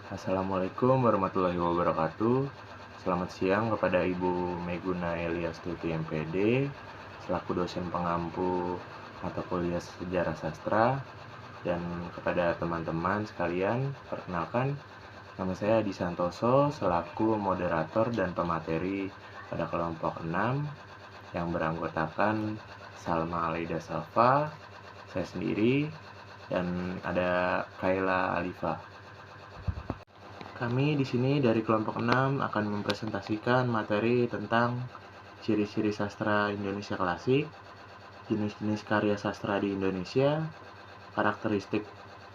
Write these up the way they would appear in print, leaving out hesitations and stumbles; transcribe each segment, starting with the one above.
Assalamualaikum warahmatullahi wabarakatuh. Selamat siang kepada Ibu Meguna Eliastuti MPD, selaku dosen pengampu mata kuliah Sejarah Sastra, dan kepada teman-teman sekalian, perkenalkan, nama saya Adi Santoso, selaku moderator dan pemateri pada kelompok 6, yang beranggotakan Salma Alaida Safa, saya sendiri, dan ada Kaila Alifa. Kami di sini dari kelompok 6 akan mempresentasikan materi tentang ciri-ciri sastra Indonesia klasik, jenis-jenis karya sastra di Indonesia, karakteristik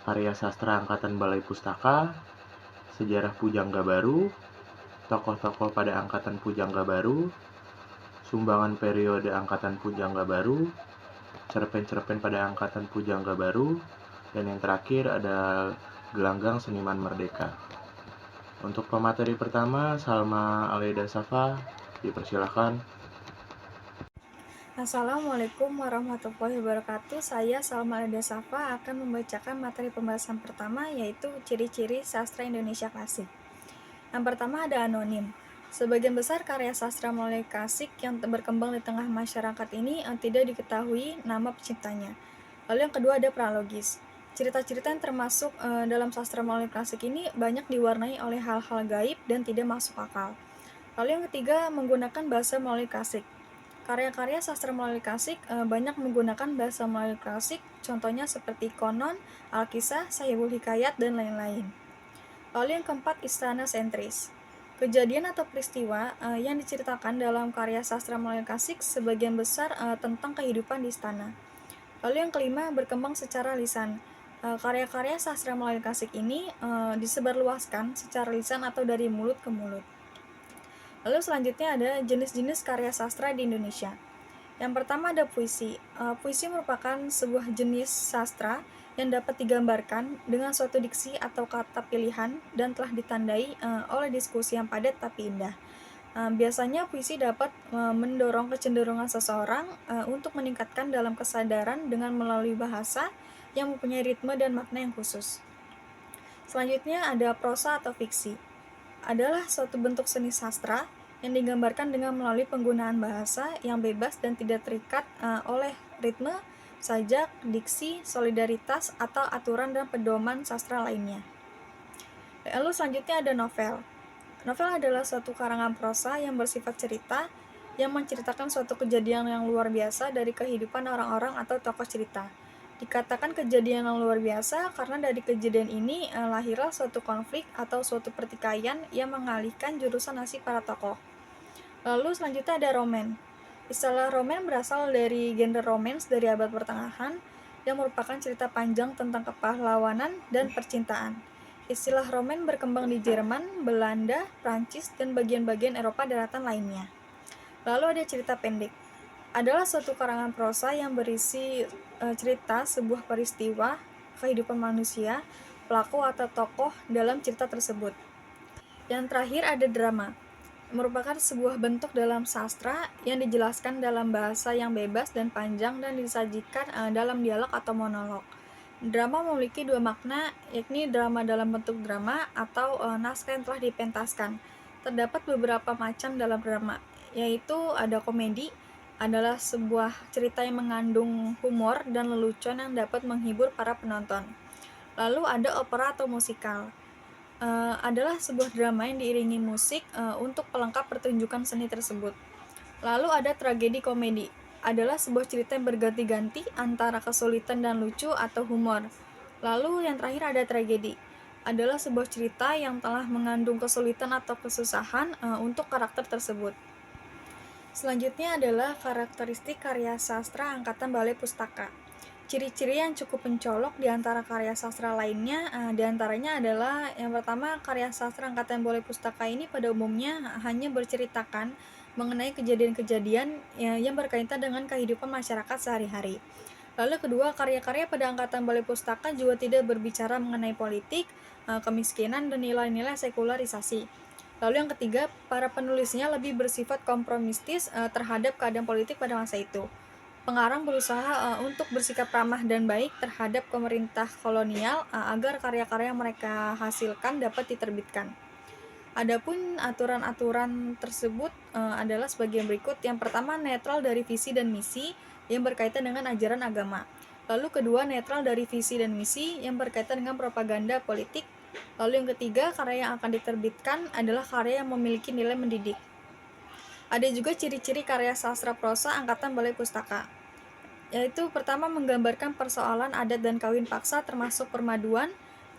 karya sastra angkatan Balai Pustaka, sejarah Pujangga Baru, tokoh-tokoh pada angkatan Pujangga Baru, sumbangan periode angkatan Pujangga Baru, cerpen-cerpen pada angkatan Pujangga Baru, dan yang terakhir ada gelanggang seniman merdeka. Untuk pemateri pertama, Salma Alaida Safa, dipersilakan. Assalamualaikum warahmatullahi wabarakatuh. Saya Salma Alaida Safa akan membacakan materi pembahasan pertama, yaitu ciri-ciri sastra Indonesia klasik. Yang pertama ada anonim. Sebagian besar karya sastra melalui klasik yang berkembang di tengah masyarakat ini tidak diketahui nama penciptanya. Lalu yang kedua ada pralogis. Cerita-cerita yang termasuk dalam sastra melalui klasik ini banyak diwarnai oleh hal-hal gaib dan tidak masuk akal. Lalu yang ketiga menggunakan bahasa melalui klasik. Karya-karya sastra melalui klasik banyak menggunakan bahasa melalui klasik, contohnya seperti Konon, Alkisah, Sahihul Hikayat, dan lain-lain. Lalu yang keempat, istana sentris. Kejadian atau peristiwa yang diceritakan dalam karya sastra melalui klasik sebagian besar tentang kehidupan di istana. Lalu yang kelima, berkembang secara lisan. Karya-karya sastra melalui klasik ini disebarluaskan secara lisan atau dari mulut ke mulut. Lalu selanjutnya ada jenis-jenis karya sastra di Indonesia. Yang pertama ada puisi. Puisi merupakan sebuah jenis sastra yang dapat digambarkan dengan suatu diksi atau kata pilihan dan telah ditandai oleh diskusi yang padat tapi indah. Biasanya puisi dapat mendorong kecenderungan seseorang untuk meningkatkan dalam kesadaran dengan melalui bahasa yang mempunyai ritme dan makna yang khusus. Selanjutnya ada prosa atau fiksi. Adalah suatu bentuk seni sastra yang digambarkan dengan melalui penggunaan bahasa yang bebas dan tidak terikat oleh ritme, sajak, diksi, solidaritas, atau aturan dan pedoman sastra lainnya. Lalu selanjutnya ada novel. Novel adalah suatu karangan prosa yang bersifat cerita yang menceritakan suatu kejadian yang luar biasa dari kehidupan orang-orang atau tokoh cerita. Dikatakan kejadian yang luar biasa karena dari kejadian ini lahirlah suatu konflik atau suatu pertikaian yang mengalihkan jurusan nasib para tokoh. Lalu selanjutnya ada roman. Istilah roman berasal dari genre romance dari abad pertengahan yang merupakan cerita panjang tentang kepahlawanan dan percintaan. Istilah roman berkembang di Jerman, Belanda, Prancis, dan bagian-bagian Eropa daratan lainnya. Lalu ada cerita pendek. Adalah suatu karangan prosa yang berisi cerita sebuah peristiwa kehidupan manusia, pelaku atau tokoh dalam cerita tersebut. Yang terakhir ada drama. Merupakan sebuah bentuk dalam sastra yang dijelaskan dalam bahasa yang bebas dan panjang dan disajikan dalam dialog atau monolog. Drama memiliki dua makna, yakni drama dalam bentuk drama atau naskah yang telah dipentaskan. Terdapat beberapa macam dalam drama, yaitu ada komedi, adalah sebuah cerita yang mengandung humor dan lelucon yang dapat menghibur para penonton. Lalu ada opera atau musikal. Adalah sebuah drama yang diiringi musik untuk pelengkap pertunjukan seni tersebut. Lalu ada tragedi komedi. Adalah sebuah cerita yang berganti-ganti antara kesulitan dan lucu atau humor. Lalu yang terakhir ada tragedi. Adalah sebuah cerita yang telah mengandung kesulitan atau kesusahan untuk karakter tersebut. Selanjutnya adalah karakteristik karya sastra angkatan Balai Pustaka. Ciri-ciri yang cukup mencolok di antara karya sastra lainnya, di antaranya adalah yang pertama, karya sastra angkatan Balai Pustaka ini pada umumnya hanya berceritakan mengenai kejadian-kejadian yang berkaitan dengan kehidupan masyarakat sehari-hari. Lalu kedua, karya-karya pada angkatan Balai Pustaka juga tidak berbicara mengenai politik, kemiskinan, dan nilai-nilai sekularisasi. Lalu yang ketiga, para penulisnya lebih bersifat kompromistis terhadap keadaan politik pada masa itu. Pengarang berusaha untuk bersikap ramah dan baik terhadap pemerintah kolonial agar karya-karya yang mereka hasilkan dapat diterbitkan. Adapun aturan-aturan tersebut adalah sebagai berikut. Yang pertama, netral dari visi dan misi yang berkaitan dengan ajaran agama. Lalu kedua, netral dari visi dan misi yang berkaitan dengan propaganda politik. Lalu yang ketiga, karya yang akan diterbitkan adalah karya yang memiliki nilai mendidik. Ada juga ciri-ciri karya sastra prosa angkatan Balai Pustaka, yaitu pertama menggambarkan persoalan adat dan kawin paksa termasuk permaduan,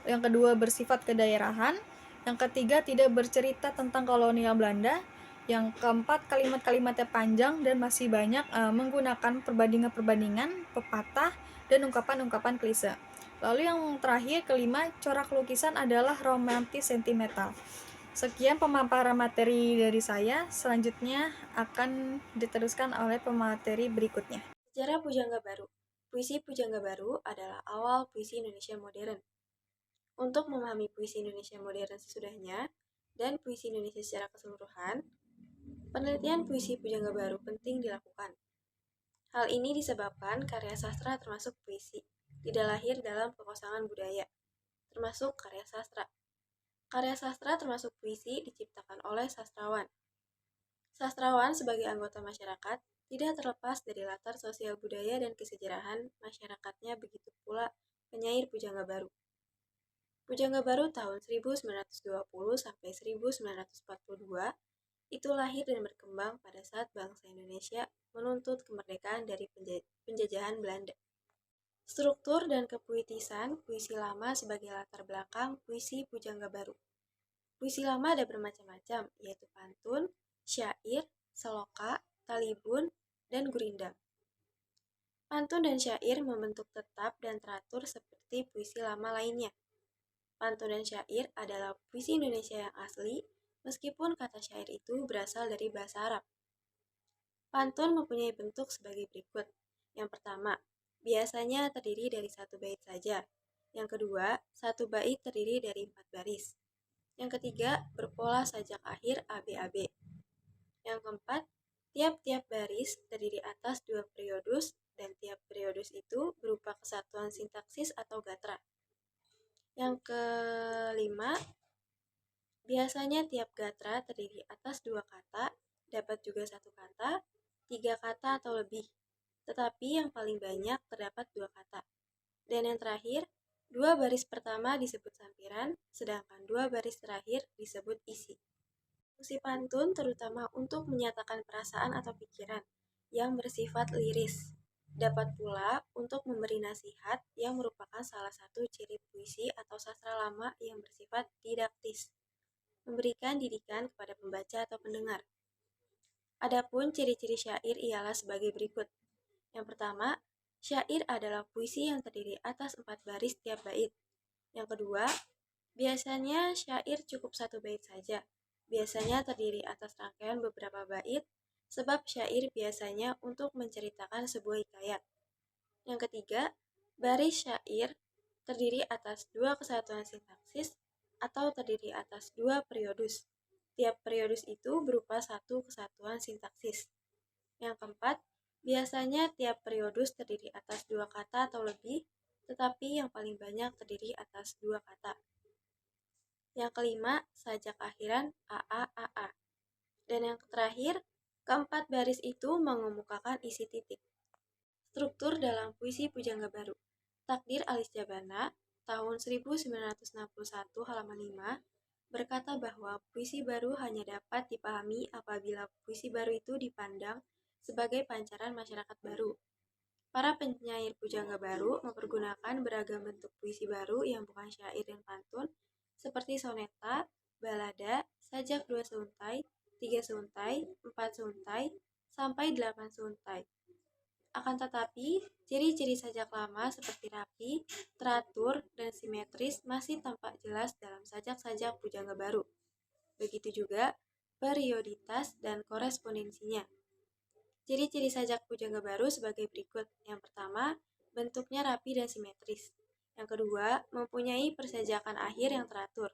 yang kedua bersifat kedaerahan, yang ketiga tidak bercerita tentang kolonial Belanda, yang keempat kalimat-kalimatnya panjang dan masih banyak menggunakan perbandingan-perbandingan, pepatah, dan ungkapan-ungkapan klise. Lalu yang terakhir, kelima, corak lukisan adalah romantis sentimental. Sekian pemaparan materi dari saya, selanjutnya akan diteruskan oleh pemateri berikutnya. Sejarah Pujangga Baru. Puisi Pujangga Baru adalah awal puisi Indonesia modern. Untuk memahami puisi Indonesia modern sesudahnya dan puisi Indonesia secara keseluruhan, penelitian puisi Pujangga Baru penting dilakukan. Hal ini disebabkan karya sastra termasuk puisi tidak lahir dalam kekosongan budaya, termasuk karya sastra. Karya sastra termasuk puisi diciptakan oleh sastrawan. Sastrawan sebagai anggota masyarakat tidak terlepas dari latar sosial budaya dan kesejarahan masyarakatnya, begitu pula penyair Pujangga Baru. Pujangga Baru tahun 1920 sampai 1942 itu lahir dan berkembang pada saat bangsa Indonesia menuntut kemerdekaan dari penjajahan Belanda. Struktur dan kepuitisan puisi lama sebagai latar belakang puisi Pujangga Baru. Puisi lama ada bermacam-macam, yaitu pantun, syair, seloka, talibun, dan gurindam. Pantun dan syair membentuk tetap dan teratur seperti puisi lama lainnya. Pantun dan syair adalah puisi Indonesia yang asli, meskipun kata syair itu berasal dari bahasa Arab. Pantun mempunyai bentuk sebagai berikut. Yang pertama, biasanya terdiri dari satu bait saja. Yang kedua, satu bait terdiri dari 4 baris. Yang ketiga, berpola sajak akhir ABAB. Yang keempat, tiap-tiap baris terdiri atas 2 periodus dan tiap periodus itu berupa kesatuan sintaksis atau gatra. Yang kelima, biasanya tiap gatra terdiri atas 2 kata, dapat juga 1 kata, 3 kata atau lebih, tetapi yang paling banyak terdapat 2 kata. Dan yang terakhir, 2 baris pertama disebut sampiran, sedangkan 2 baris terakhir disebut isi. Fungsi pantun terutama untuk menyatakan perasaan atau pikiran yang bersifat liris. Dapat pula untuk memberi nasihat yang merupakan salah satu ciri puisi atau sastra lama yang bersifat didaktis, memberikan didikan kepada pembaca atau pendengar. Adapun ciri-ciri syair ialah sebagai berikut. Yang pertama, syair adalah puisi yang terdiri atas 4 baris tiap bait. Yang kedua, biasanya syair cukup 1 bait saja. Biasanya terdiri atas rangkaian beberapa bait, sebab syair biasanya untuk menceritakan sebuah hikayat. Yang ketiga, baris syair terdiri atas 2 kesatuan sintaksis atau terdiri atas 2 periodus. Tiap periodus itu berupa 1 kesatuan sintaksis. Yang keempat, biasanya tiap periodus terdiri atas 2 kata atau lebih, tetapi yang paling banyak terdiri atas 2 kata. Yang kelima, sajak akhiran AAAA. Dan yang terakhir, keempat baris itu mengemukakan isi titik. Struktur dalam puisi Pujangga Baru. Takdir Alis Jabana, tahun 1961 halaman 5, berkata bahwa puisi baru hanya dapat dipahami apabila puisi baru itu dipandang sebagai pancaran masyarakat baru. Para penyair Pujangga Baru mempergunakan beragam bentuk puisi baru yang bukan syair dan pantun, seperti soneta, balada, sajak 2 seuntai, 3 seuntai, 4 seuntai, sampai 8 seuntai. Akan tetapi, ciri-ciri sajak lama seperti rapi, teratur, dan simetris masih tampak jelas dalam sajak-sajak Pujangga Baru. Begitu juga perioditas dan korespondensinya. Ciri-ciri sajak Pujangga Baru sebagai berikut. Yang pertama, bentuknya rapi dan simetris. Yang kedua, mempunyai persajakan akhir yang teratur.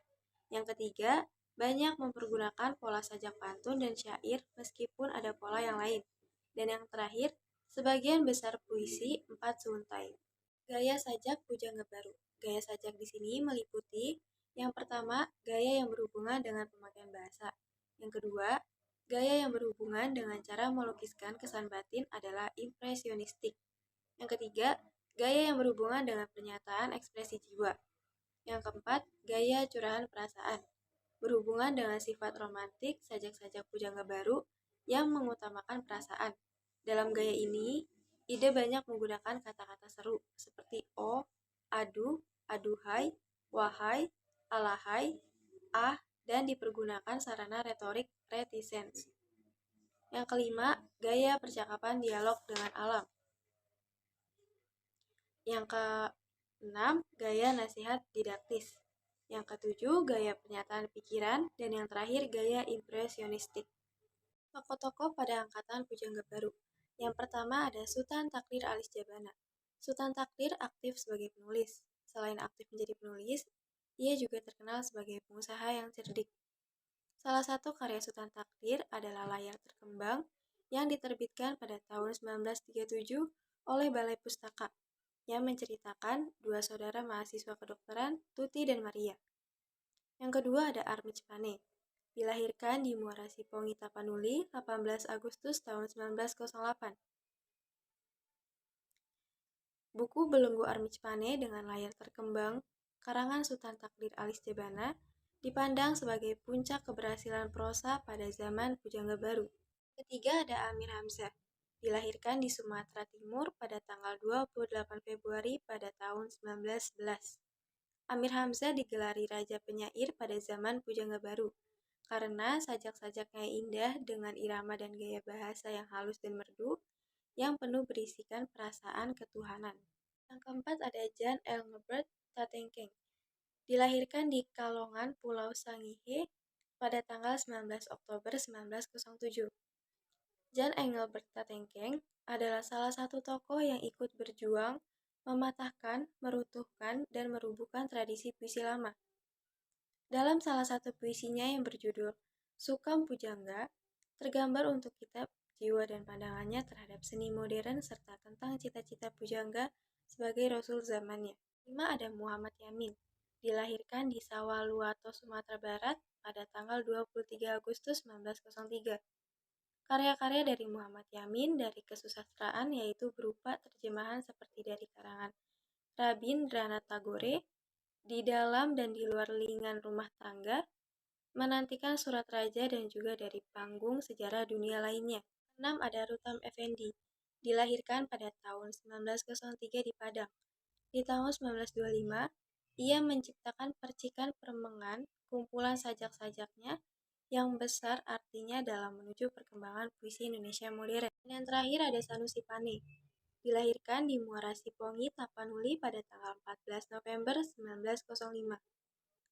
Yang ketiga, banyak mempergunakan pola sajak pantun dan syair meskipun ada pola yang lain. Dan yang terakhir, Sebagian besar puisi 4 suntai. Gaya sajak pujangga baru. Gaya sajak di sini meliputi yang pertama, gaya yang berhubungan dengan pemakaian bahasa. Yang kedua, gaya yang berhubungan dengan cara melukiskan kesan batin adalah impresionistik. Yang ketiga, gaya yang berhubungan dengan pernyataan ekspresi jiwa. Yang keempat, gaya curahan perasaan. Berhubungan dengan sifat romantik sajak-sajak pujangga baru yang mengutamakan perasaan. Dalam gaya ini, ide banyak menggunakan kata-kata seru seperti oh, aduh, aduhai, wahai, alahai, dan dipergunakan sarana retorik reticence. Yang kelima, gaya percakapan dialog dengan alam. Yang keenam, gaya nasihat didaktis. Yang ketujuh, gaya pernyataan pikiran. Dan yang terakhir, gaya impresionistik. Tokoh-tokoh pada angkatan pujangga baru. Yang pertama ada Sultan Takdir Alis Jabana. Sultan Takdir aktif sebagai penulis. Selain aktif menjadi penulis, ia juga terkenal sebagai pengusaha yang cerdik. Salah satu karya Sultan Takdir adalah Layar Terkembang yang diterbitkan pada tahun 1937 oleh Balai Pustaka, yang menceritakan dua saudara mahasiswa kedokteran, Tuti dan Maria. Yang kedua ada Armij Pane. Dilahirkan di Muara Sipongi Tapanuli 18 Agustus tahun 1908. Buku Belenggu Armij Pane dengan Layar Terkembang, karangan Sultan Takdir Alis Jabana, dipandang sebagai puncak keberhasilan prosa pada zaman Pujangga Baru. Ketiga ada Amir Hamzah. Dilahirkan di Sumatera Timur pada tanggal 28 Februari pada tahun 1911. Amir Hamzah digelari Raja Penyair pada zaman Pujangga Baru, karena sajak-sajaknya indah dengan irama dan gaya bahasa yang halus dan merdu, yang penuh berisikan perasaan ketuhanan. Yang keempat ada Jan Engelbert Tatengkeng. Dilahirkan di Kalongan, Pulau Sangihe pada tanggal 19 Oktober 1907. Jan Engelbert Tatengkeng adalah salah satu tokoh yang ikut berjuang mematahkan, meruntuhkan, dan merubuhkan tradisi puisi lama. Dalam salah satu puisinya yang berjudul Sukam Pujangga, tergambar untuk kita jiwa dan pandangannya terhadap seni modern serta tentang cita-cita Pujangga sebagai Rasul zamannya. 5 ada Muhammad Yamin. Dilahirkan di Sawaluato, Sumatera Barat pada tanggal 23 Agustus 1903. Karya-karya dari Muhammad Yamin dari kesusastraan yaitu berupa terjemahan seperti dari karangan Rabindranath Tagore, Di Dalam dan di Luar Lingkungan Rumah Tangga, Menantikan Surat Raja, dan juga dari panggung sejarah dunia lainnya. 6 ada Rutam Effendi. Dilahirkan pada tahun 1903 di Padang. Di tahun 1925, ia menciptakan Percikan Permengan, kumpulan sajak-sajaknya yang besar artinya dalam menuju perkembangan puisi Indonesia modern. Dan yang terakhir ada Sanusi Pane. Dilahirkan di Muara Sipongi, Tapanuli pada tanggal 14 November 1905.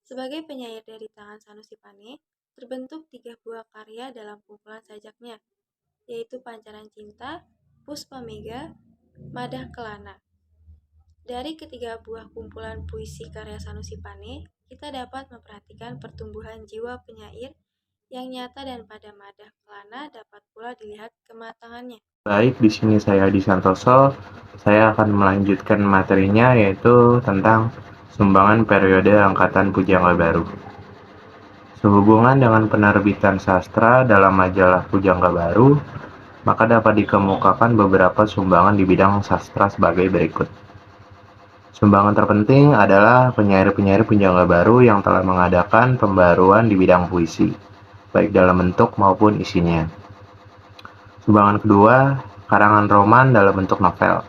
Sebagai penyair dari tangan Sanusi Pane, terbentuk 3 buah karya dalam kumpulan sajaknya, yaitu Pancaran Cinta, Puspa Mega, Madah Kelana. Dari ketiga buah kumpulan puisi karya Sanusi Pane, kita dapat memperhatikan pertumbuhan jiwa penyair yang nyata, dan pada Madah Kelana dapat pula dilihat kematangannya. Baik, di sini saya Adi Santoso. Saya akan melanjutkan materinya yaitu tentang sumbangan periode angkatan Pujangga Baru. Sehubungan dengan penerbitan sastra dalam majalah Pujangga Baru, maka dapat dikemukakan beberapa sumbangan di bidang sastra sebagai berikut. Sumbangan terpenting adalah penyair-penyair Pujangga Baru yang telah mengadakan pembaruan di bidang puisi, baik dalam bentuk maupun isinya. Sumbangan kedua, karangan roman dalam bentuk novel.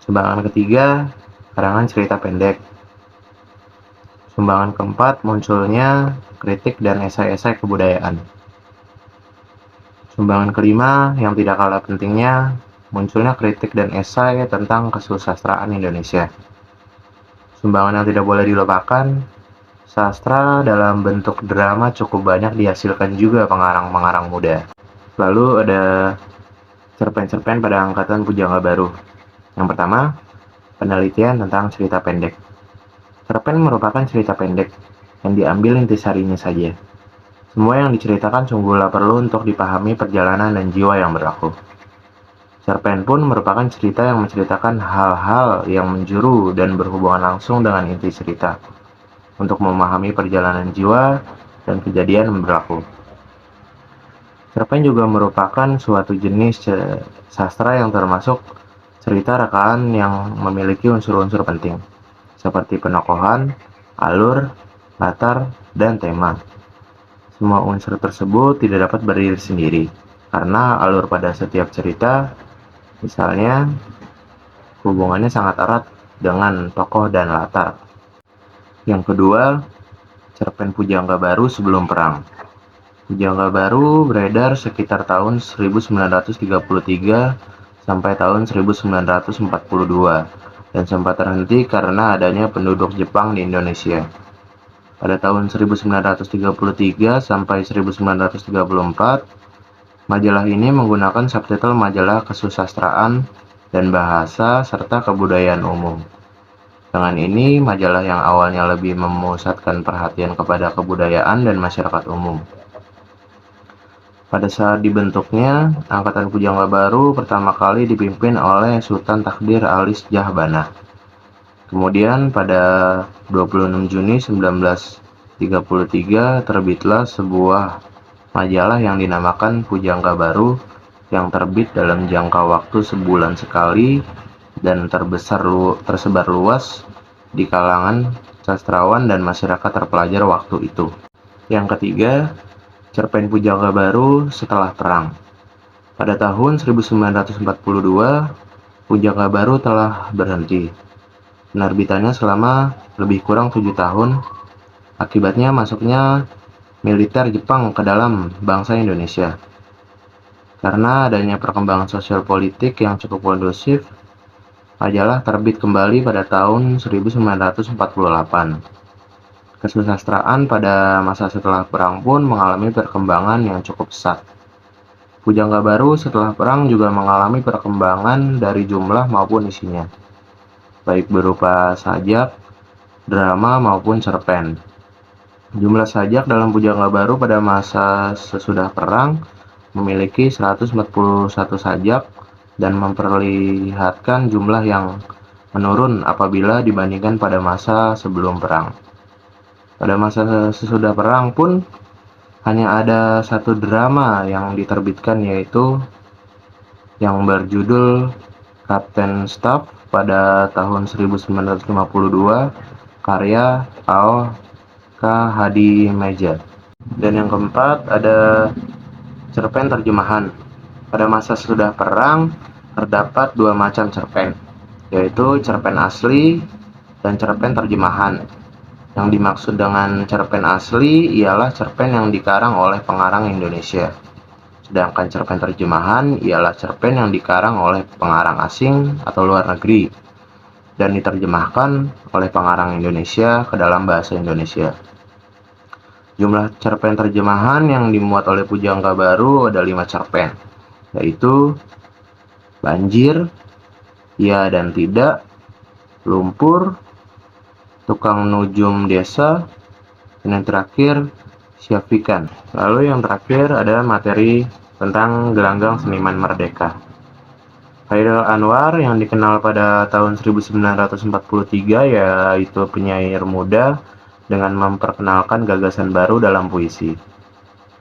Sumbangan ketiga, karangan cerita pendek. Sumbangan keempat, munculnya kritik dan esai-esai kebudayaan. Sumbangan kelima, yang tidak kalah pentingnya, munculnya kritik dan esai tentang kesusastraan Indonesia. Sumbangan yang tidak boleh dilupakan, sastra dalam bentuk drama cukup banyak dihasilkan juga pengarang-pengarang muda. Lalu ada cerpen-cerpen pada angkatan Pujangga Baru. Yang pertama, penelitian tentang cerita pendek. Cerpen merupakan cerita pendek yang diambil intisarinya saja. Semua yang diceritakan sungguhlah perlu untuk dipahami perjalanan dan jiwa yang berlaku. Cerpen pun merupakan cerita yang menceritakan hal-hal yang menjuru dan berhubungan langsung dengan inti cerita, untuk memahami perjalanan jiwa dan kejadian yang berlaku. Cerpen juga merupakan suatu jenis sastra yang termasuk cerita rekaan yang memiliki unsur-unsur penting, seperti penokohan, alur, latar, dan tema. Semua unsur tersebut tidak dapat berdiri sendiri, karena alur pada setiap cerita, misalnya, hubungannya sangat erat dengan tokoh dan latar. Yang kedua, cerpen Pujangga Baru sebelum perang. Pujangga Baru beredar sekitar tahun 1933 sampai tahun 1942 dan sempat terhenti karena adanya penduduk Jepang di Indonesia. Pada tahun 1933 sampai 1934, majalah ini menggunakan subtitle majalah kesusastraan dan bahasa serta kebudayaan umum. Dengan ini, majalah yang awalnya lebih memusatkan perhatian kepada kebudayaan dan masyarakat umum. Pada saat dibentuknya, Angkatan Pujangga Baru pertama kali dipimpin oleh Sultan Takdir Alis Jahbana. Kemudian pada 26 Juni 1933 terbitlah sebuah majalah yang dinamakan Pujangga Baru yang terbit dalam jangka waktu sebulan sekali dan tersebar luas di kalangan sastrawan dan masyarakat terpelajar waktu itu. Yang ketiga, cerpen Pujangga Baru setelah perang. Pada tahun 1942, Pujangga Baru telah berhenti penerbitannya selama lebih kurang 7 tahun, akibatnya masuknya militer Jepang ke dalam bangsa Indonesia. Karena adanya perkembangan sosial politik yang cukup kondusif, majalah terbit kembali pada tahun 1948. Kesusastraan pada masa setelah perang pun mengalami perkembangan yang cukup pesat. Pujangga Baru setelah perang juga mengalami perkembangan dari jumlah maupun isinya, baik berupa sajak, drama, maupun cerpen. Jumlah sajak dalam Pujangga Baru pada masa sesudah perang memiliki 141 sajak dan memperlihatkan jumlah yang menurun apabila dibandingkan pada masa sebelum perang. Pada masa sesudah perang pun hanya ada satu drama yang diterbitkan, yaitu yang berjudul Kapten Staff pada tahun 1952, karya Al K. Hadi Meja. Dan yang keempat ada cerpen terjemahan. Pada masa sesudah perang terdapat dua macam cerpen, yaitu cerpen asli dan cerpen terjemahan. Yang dimaksud dengan cerpen asli ialah cerpen yang dikarang oleh pengarang Indonesia. Sedangkan cerpen terjemahan ialah cerpen yang dikarang oleh pengarang asing atau luar negeri dan diterjemahkan oleh pengarang Indonesia ke dalam bahasa Indonesia. Jumlah cerpen terjemahan yang dimuat oleh Pujangga Baru ada 5 cerpen, yaitu Banjir, Ya dan Tidak, Lumpur, Tukang Nujum Desa, dan yang terakhir Syafikan. Lalu yang terakhir ada materi tentang gelanggang seniman merdeka. Khairil Anwar yang dikenal pada tahun 1943 yaitu penyair muda dengan memperkenalkan gagasan baru dalam puisi.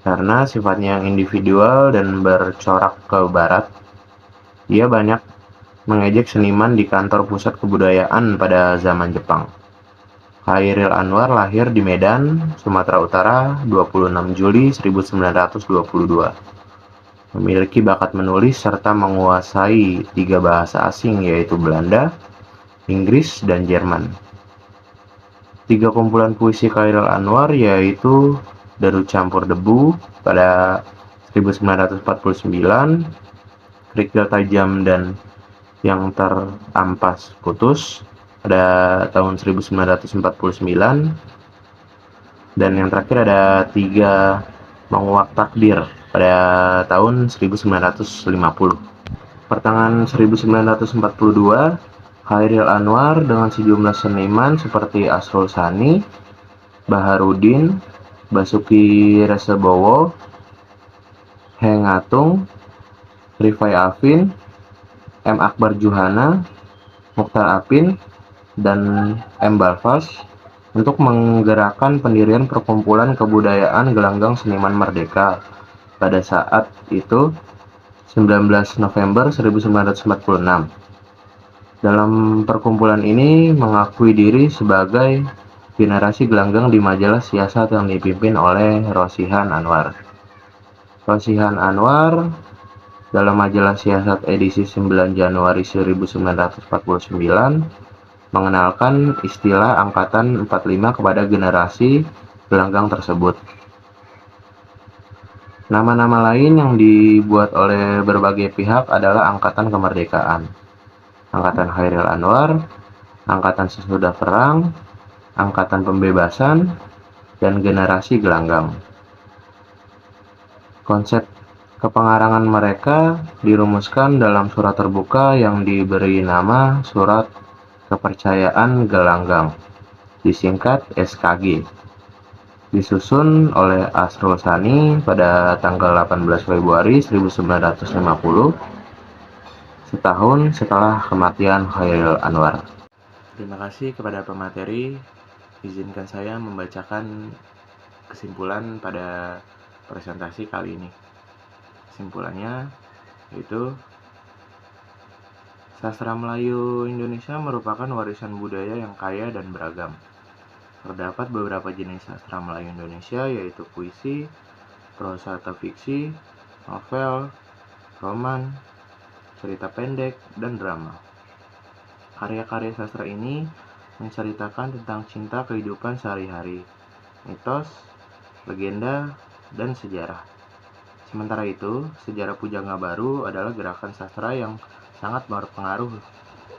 Karena sifatnya yang individual dan bercorak ke barat, ia banyak mengejek seniman di kantor pusat kebudayaan pada zaman Jepang. Khairil Anwar lahir di Medan, Sumatera Utara, 26 Juli 1922. Memiliki bakat menulis serta menguasai 3 bahasa asing, yaitu Belanda, Inggris, dan Jerman. 3 kumpulan puisi Khairil Anwar yaitu Deru Campur Debu pada 1949, Kerikil Tajam dan Yang Terampas Putus pada tahun 1949, dan yang terakhir ada 3 Menguak Takdir pada tahun 1950. Pertengahan 1942, Khairil Anwar dengan sejumlah seniman seperti Asrul Sani, Baharudin, Basuki Resebowo, Hengatung, Rifai Afin, M. Akbar Juhana, Mukhtar Apin, dan M. Balfas untuk menggerakkan pendirian Perkumpulan Kebudayaan Gelanggang Seniman Merdeka pada saat itu 19 November 1946. Dalam perkumpulan ini mengakui diri sebagai generasi gelanggang di majalah Siasat yang dipimpin oleh Rosihan Anwar. Rosihan Anwar dalam majalah Siasat edisi 9 Januari 1949 mengenalkan istilah Angkatan 45 kepada generasi gelanggang tersebut. Nama-nama lain yang dibuat oleh berbagai pihak adalah Angkatan Kemerdekaan, Angkatan Khairil Anwar, Angkatan Sesudah Perang, Angkatan Pembebasan, dan Generasi Gelanggang. Konsep kepengarangan mereka dirumuskan dalam surat terbuka yang diberi nama Surat Kepercayaan Gelanggang, disingkat SKG, disusun oleh Asrul Sani pada tanggal 18 Februari 1950, setahun setelah kematian Khairil Anwar. Terima kasih kepada pemateri. Izinkan saya membacakan kesimpulan pada presentasi kali ini. Kesimpulannya yaitu sastra Melayu Indonesia merupakan warisan budaya yang kaya dan beragam. Terdapat beberapa jenis sastra Melayu Indonesia yaitu puisi, prosa atau fiksi, novel, roman, cerita pendek, dan drama. Karya-karya sastra ini menceritakan tentang cinta kehidupan sehari-hari, mitos, legenda, dan sejarah. Sementara itu, sejarah Pujangga Baru adalah gerakan sastra yang sangat berpengaruh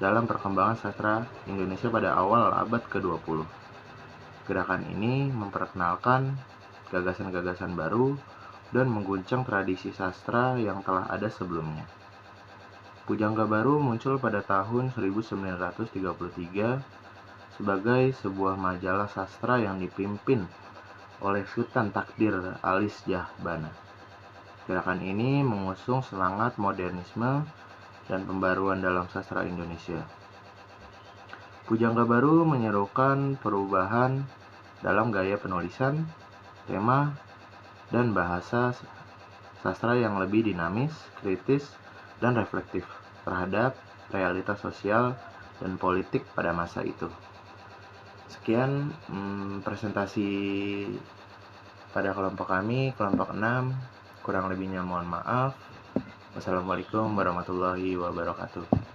dalam perkembangan sastra Indonesia pada awal abad ke-20. Gerakan ini memperkenalkan gagasan-gagasan baru dan mengguncang tradisi sastra yang telah ada sebelumnya. Pujangga Baru muncul pada tahun 1933 sebagai sebuah majalah sastra yang dipimpin oleh Sultan Takdir Alis Jahbana. Gerakan ini mengusung semangat modernisme dan pembaruan dalam sastra Indonesia. Pujangga Baru menyerukan perubahan dalam gaya penulisan, tema, dan bahasa sastra yang lebih dinamis, kritis, dan reflektif terhadap realitas sosial dan politik pada masa itu. Sekian presentasi pada kelompok kami, kelompok 6. Kurang lebihnya mohon maaf. Wassalamualaikum warahmatullahi wabarakatuh.